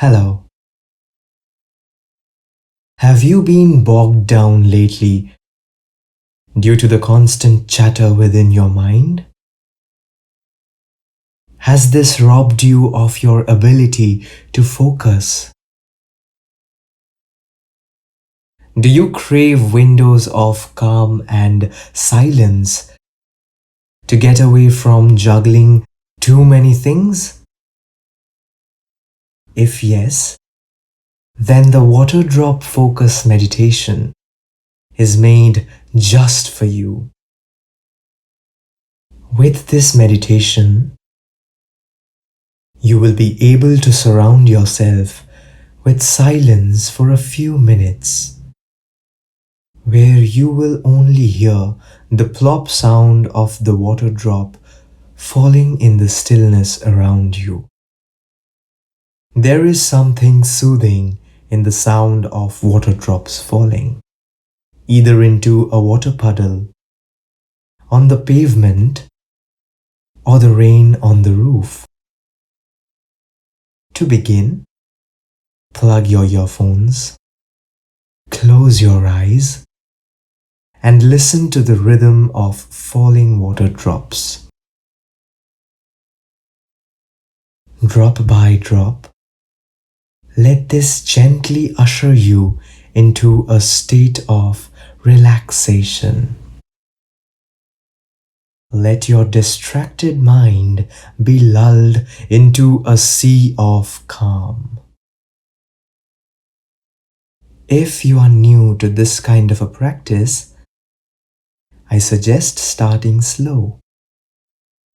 Hello. Have you been bogged down lately due to the constant chatter within your mind? Has this robbed you of your ability to focus? Do you crave windows of calm and silence to get away from juggling too many things? If yes, then the water drop focus meditation is made just for you. With this meditation, you will be able to surround yourself with silence for a few minutes, where you will only hear the plop sound of the water drop falling in the stillness around you. There is something soothing in the sound of water drops falling, either into a water puddle, on the pavement, or the rain on the roof. To begin, plug your earphones, close your eyes, and listen to the rhythm of falling water drops. Drop by drop, let this gently usher you into a state of relaxation. Let your distracted mind be lulled into a sea of calm. If you are new to this kind of a practice, I suggest starting slow,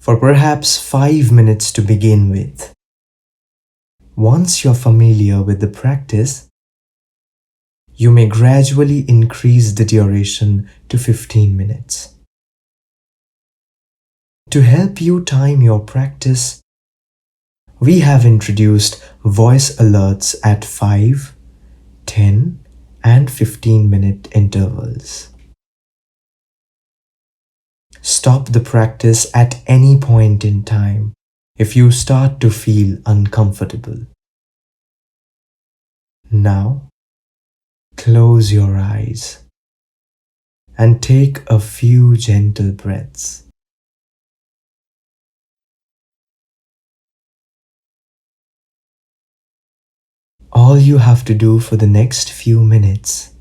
for perhaps 5 minutes to begin with. Once you're familiar with the practice, you may gradually increase the duration to 15 minutes. To help you time your practice, we have introduced voice alerts at 5, 10, and 15-minute intervals. Stop the practice at any point in time if you start to feel uncomfortable. Now, close your eyes and take a few gentle breaths. All you have to do for the next few minutes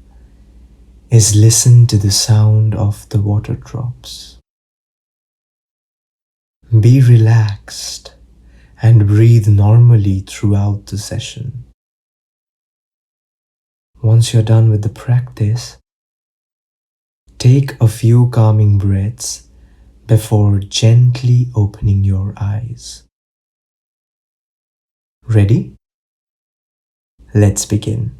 is listen to the sound of the water drops. Be relaxed and breathe normally throughout the session. Once you're done with the practice, take a few calming breaths before gently opening your eyes. Ready? Let's begin.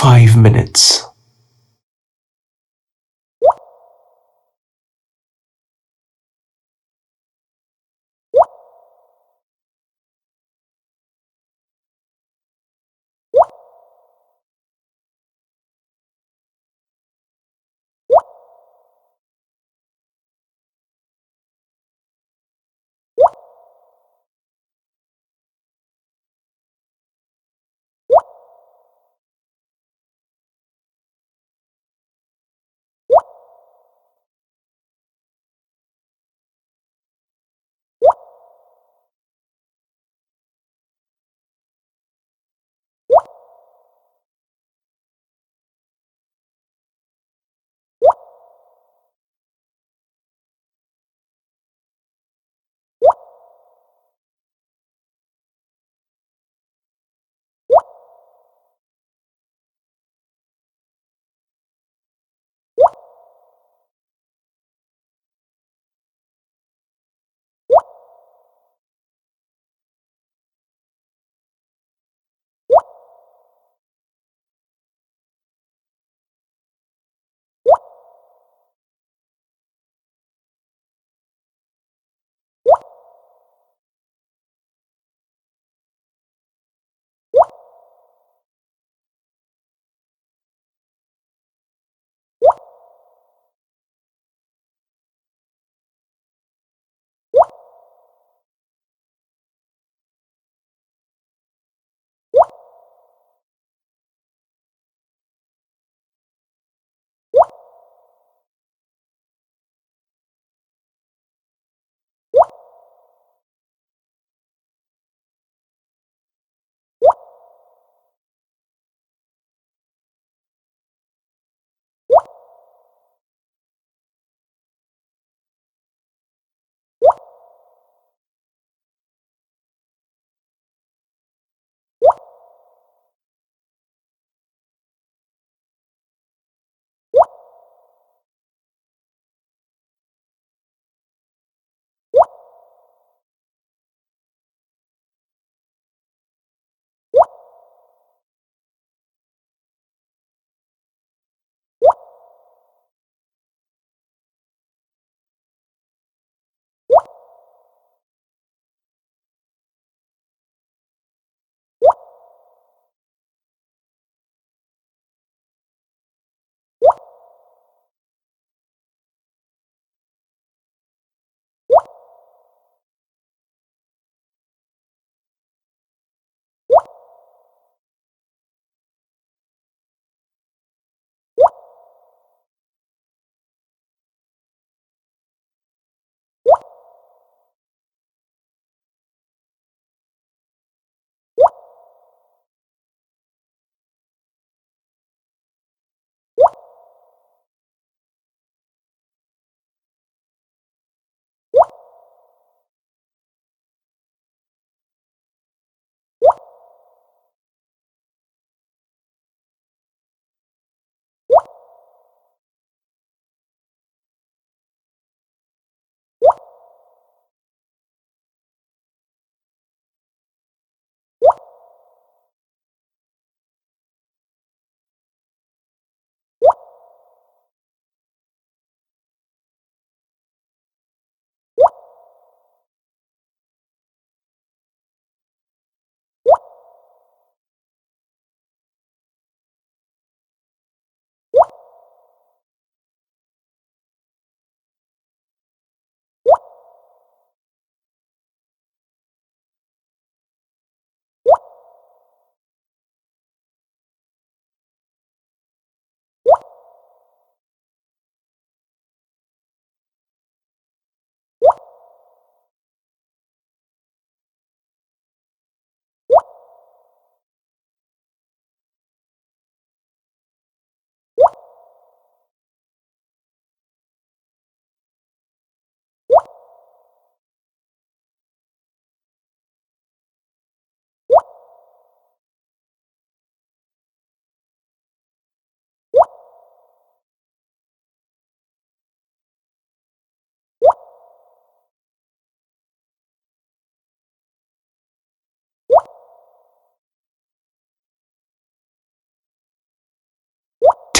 5 minutes.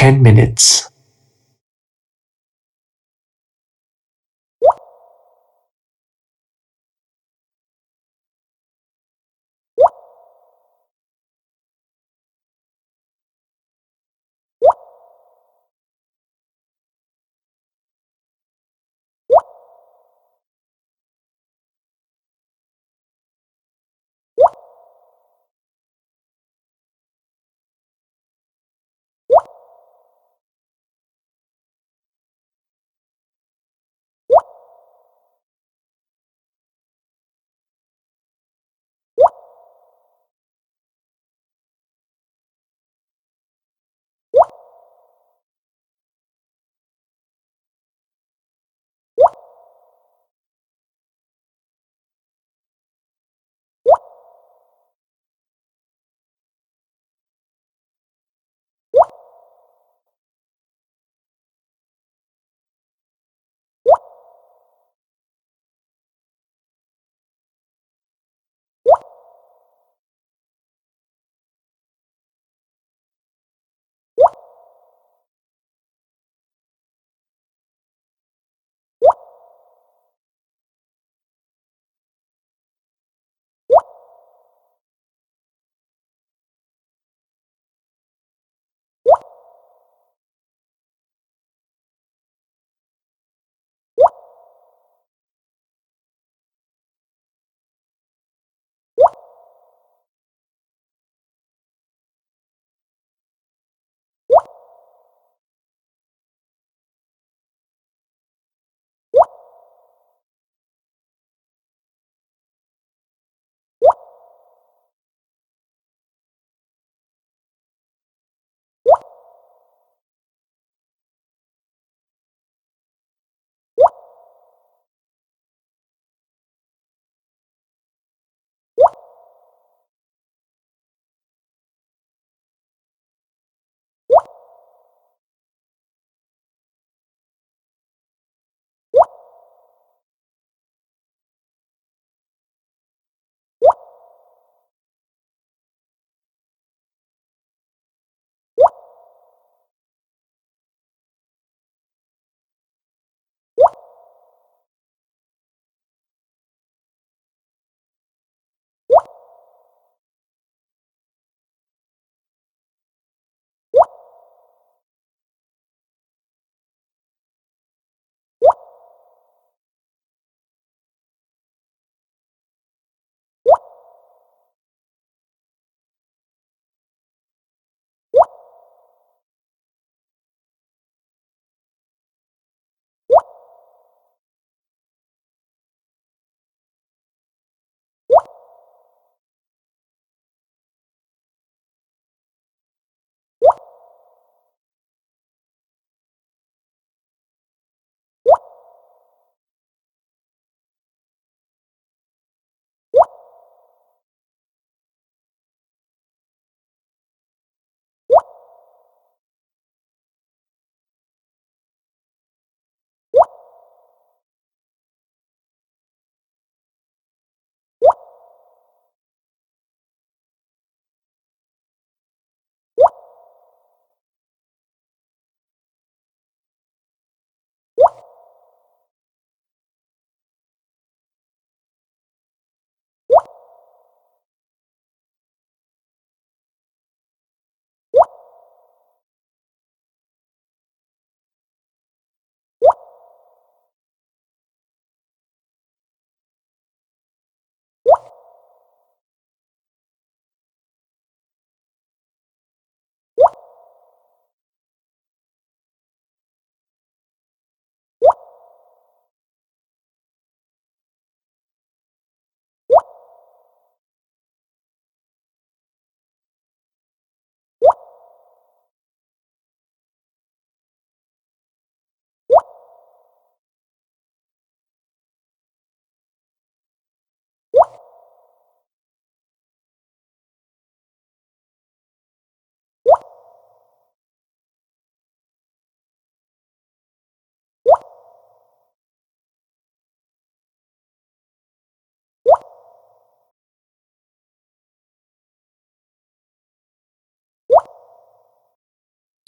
10 minutes.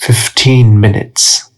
15 minutes.